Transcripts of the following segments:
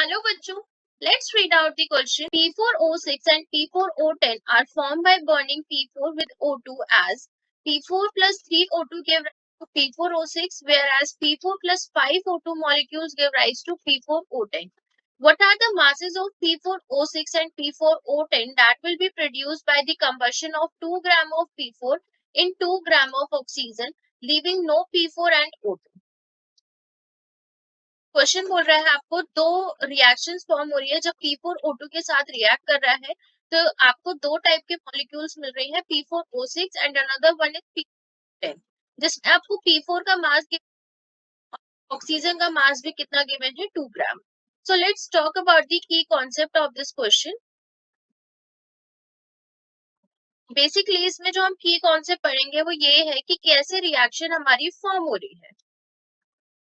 Hello bachcho, let's read out the question. P4O6 and P4O10 are formed by burning P4 with O2 as P4 plus 3 O2 give rise to P4O6, whereas P4 plus 5 O2 molecules give rise to P4O10. What are the masses of P4O6 and P4O10 that will be produced by the combustion of 2 gram of P4 in 2 gram of oxygen, leaving no P4 and O2? Question बोल रहा है आपको दो reactions form हो रही है जब P4O2 के साथ रिएक्ट कर रहा है, तो आपको दो टाइप के मॉलिक्यूल्स मिल रही है P4O6 and another one is P10, जिसमें आपको P4 का मास, ऑक्सीजन का मास भी कितना गिवन है, 2 gram. So let's talk about the key concept of this question. Basically इसमें जो हम की कॉन्सेप्ट पढ़ेंगे वो ये है कि कैसे रिएक्शन हमारी फॉर्म हो रही है.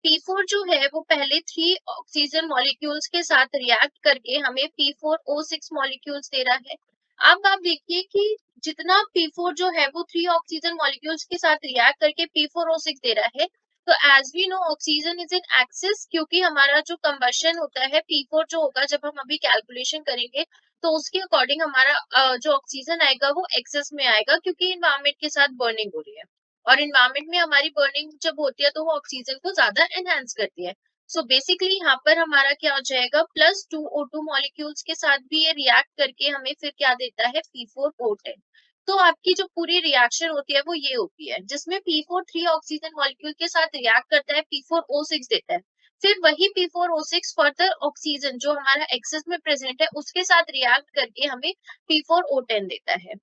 P4 जो है वो पहले 3 ऑक्सीजन मॉलिक्यूल्स के साथ रिएक्ट करके हमें P4O6 मॉलिक्यूल्स दे रहा है. अब आप देखिए कि जितना P4 जो है वो 3 ऑक्सीजन मॉलिक्यूल्स के साथ रिएक्ट करके P4O6 दे रहा है, तो as we know oxygen is in excess, क्योंकि हमारा जो कंबशन होता है P4 जो होगा जब हम अभी कैलकुलेशन करेंगे तो उसके अकॉर्डिंग हमारा जो ऑक्सीजन आएगा वो एक्सेस में आएगा, क्योंकि इन्वायरमेंट के साथ बर्निंग हो रही है और इन्वायरमेंट में हमारी बर्निंग जब होती है तो वो ऑक्सीजन को ज्यादा एनहांस करती है. सो बेसिकली यहाँ पर हमारा क्या हो जाएगा, प्लस 2 O2 मॉलिक्यूल्स के साथ भी ये रिएक्ट करके हमें फिर क्या देता है, P4O10. तो आपकी जो पूरी रिएक्शन होती है वो ये होती है, जिसमें P4 3 ऑक्सीजन मॉलिक्यूल के साथ रिएक्ट करता है, P4O6 देता है, फिर वही P4O6 फर्दर ऑक्सीजन जो हमारा एक्सेस में प्रेजेंट है उसके साथ रिएक्ट करके हमें P4O10 देता है.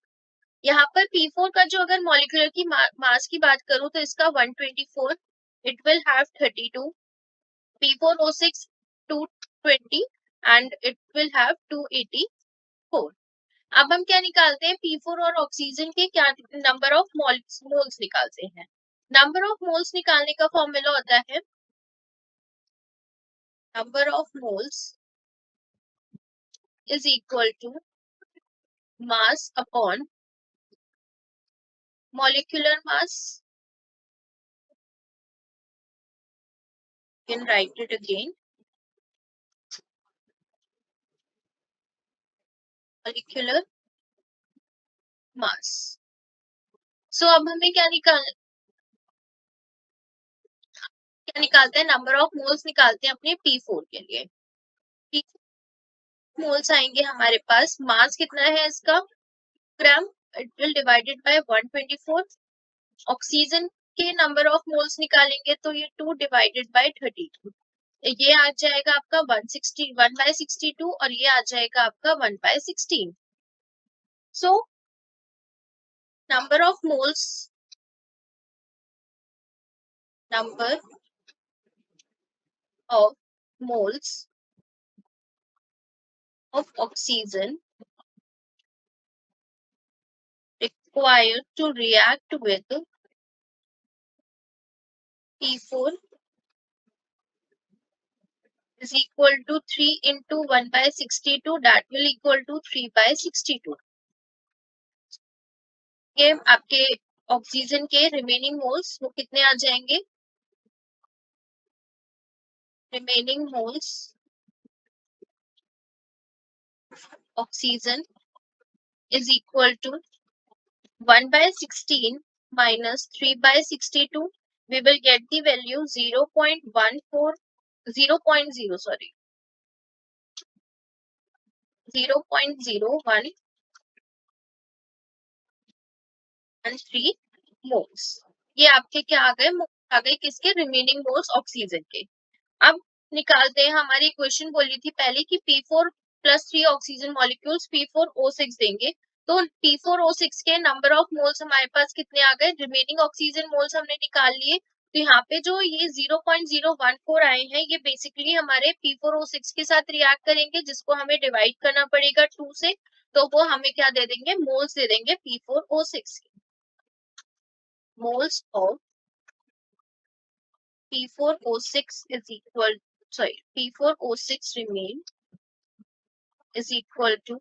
यहाँ पर P4 का जो अगर मॉलिक्यूलर की मास की बात करूं तो इसका 124, it will have 32, P4O6 220 and it will have 284. अब हम क्या निकालते हैं, P4 और ऑक्सीजन के क्या नंबर ऑफ मोल्स निकालते हैं. नंबर ऑफ मोल्स निकालने का फॉर्मूला होता है number of moles is equal to mass upon molecular mass. You can write it again. Molecular mass. So अब हमें क्या निकालते हैं, नंबर ऑफ मोल्स निकालते हैं अपने P4 के लिए. मोल्स आएंगे हमारे पास, मास कितना है इसका, gram, it will divided by 124. Oxygen के नंबर ऑफ मोल्स निकालेंगे तो ये 2 डिवाइडेड बाय 32, ये आ जाएगा आपका 1/62 और ये आ जाएगा आपका 1/16. So number of moles of oxygen required to react with P4 is equal to 3 into 1/62, that will equal to 3/62. ये आपके ऑक्सीजन के रिमेनिंग मोल्स वो कितने आ जाएंगे, remaining moles oxygen is equal to 1/16 minus 3/62. We will get the value 0.013 moles. ये आपके क्या आ गए, आ गए किसके, रिमेनिंग मोल्स ऑक्सीजन के. अब निकालते हैं, हमारी इक्वेशन बोली थी पहले कि P4 plus 3 oxygen molecules P4O6 देंगे, तो P4O6 के नंबर ऑफ मोल्स हमारे पास कितने आ गए, रिमेनिंग ऑक्सीजन मोल्स हमने निकाल लिए. तो यहाँ पे जो ये 0.014 आए हैं, ये बेसिकली हमारे P4O6 के साथ रिएक्ट करेंगे, जिसको हमें डिवाइड करना पड़ेगा 2 से, तो वो हमें क्या दे देंगे, मोल्स दे देंगे P4O6 के. Moles of P4O6 is equal, P4O6 remain is equal to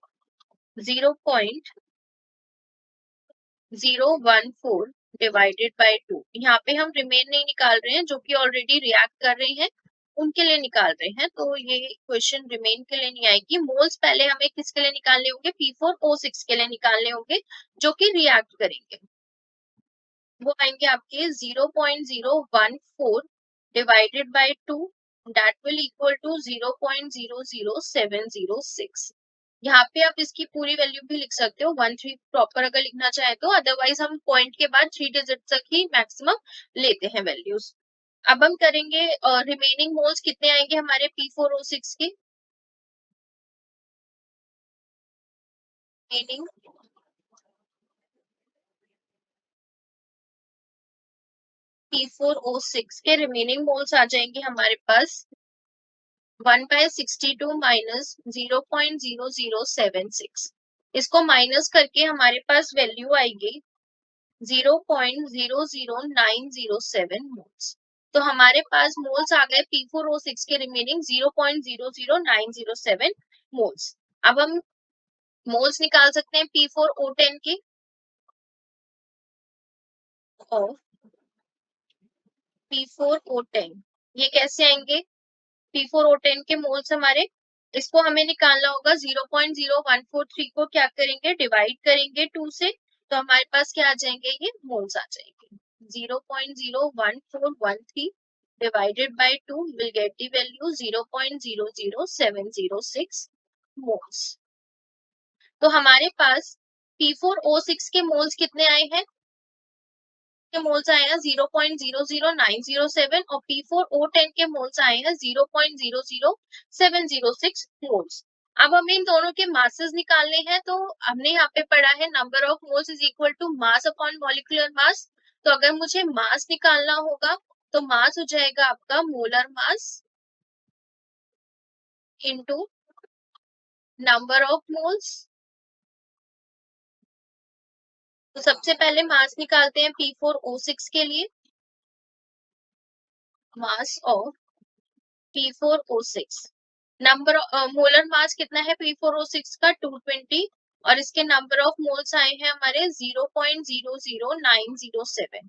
0.014 divided by 2. यहाँ पे हम रिमेन नहीं निकाल रहे हैं, जो कि ऑलरेडी रिएक्ट कर रहे हैं, उनके लिए निकाल रहे हैं, तो ये क्वेश्चन रिमेन के लिए नहीं आएगी। मोल्स पहले हमें किसके लिए निकालने होंगे, P4O6 के लिए निकालने होंगे, जो कि रिएक्ट करेंगे। वो आएंगे आपके 0.014 divided by 2, that will equal to 0.00706। यहाँ पे आप इसकी पूरी वैल्यू भी लिख सकते हो 13 प्रॉपर अगर लिखना चाहे तो, अदरवाइज हम पॉइंट के बाद 3 डिजिट तक ही मैक्सिमम लेते हैं वैल्यूज। अब हम करेंगे रिमेनिंग मोल्स कितने आएंगे हमारे P4O6 के। रिमेनिंग P4O6 के रिमेनिंग मोल्स आ जाएंगे हमारे पास 1/62 माइनस 0.0076। इसको माइनस करके हमारे पास वैल्यू आएगी 0.00907 मोल्स। तो हमारे पास मोल्स आ गए P4O6 के रिमेनिंग 0.00907 मोल्स। अब हम मोल्स निकाल सकते हैं P4O10 के, और P4O10 ये कैसे आएंगे, P4O10 के मोल्स हमारे, इसको हमें निकालना होगा 0.0143 को क्या करेंगे, डिवाइड करेंगे 2 से, तो हमारे पास क्या आ जाएंगे, ये मोल्स आ जाएंगे। 0.01413 divided by 2 will get the value 0.00706 moles। तो हमारे पास P4O6 के मोल्स कितने आए हैं, के मोल्स आए हैं 0.00907 और P4O10 के मोल्स आए हैं 0.00706 मोल्स। अब हमें इन दोनों के मासेस निकालने हैं, तो हमने यहाँ पे पढ़ा है number of moles is equal to mass upon molecular mass. तो अगर मुझे मास निकालना होगा तो मास हो जाएगा आपका molar mass into number of moles. तो सबसे पहले मास निकालते हैं P4O6 के लिए, mass of P4O6, number molar mass कितना है P4O6 का 220, और इसके नंबर ऑफ मोल्स आए हैं हमारे 0.00907।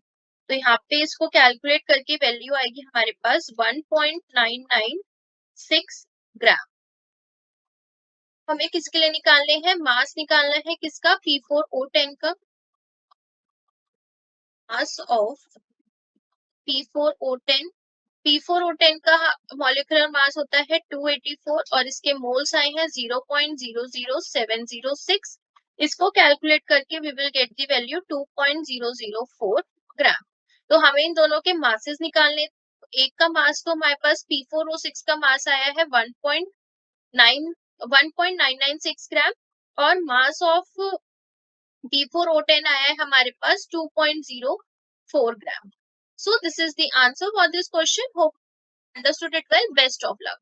तो यहाँ पे इसको कैलकुलेट करके वैल्यू आएगी हमारे पास 1.996 ग्राम। हमें किसके लिए निकालने हैं, मास निकालना है किसका, P4O10 का। मास ऑफ P4O10, P4O10 का मॉलिक्यूलर मास होता है 284 और इसके मोल्स आए हैं 0.00706। इसको कैलकुलेट करके we will get the value 2.004 gram. तो हमें इन दोनों के मासेस निकालने, एक का मास तो हमारे पास P4O6 का मास आया है 1.996 ग्राम, और मास ऑफ P4O10 आया है हमारे पास 2.04 ग्राम। So this is the answer for this question. Hope you understood it well. Best of luck.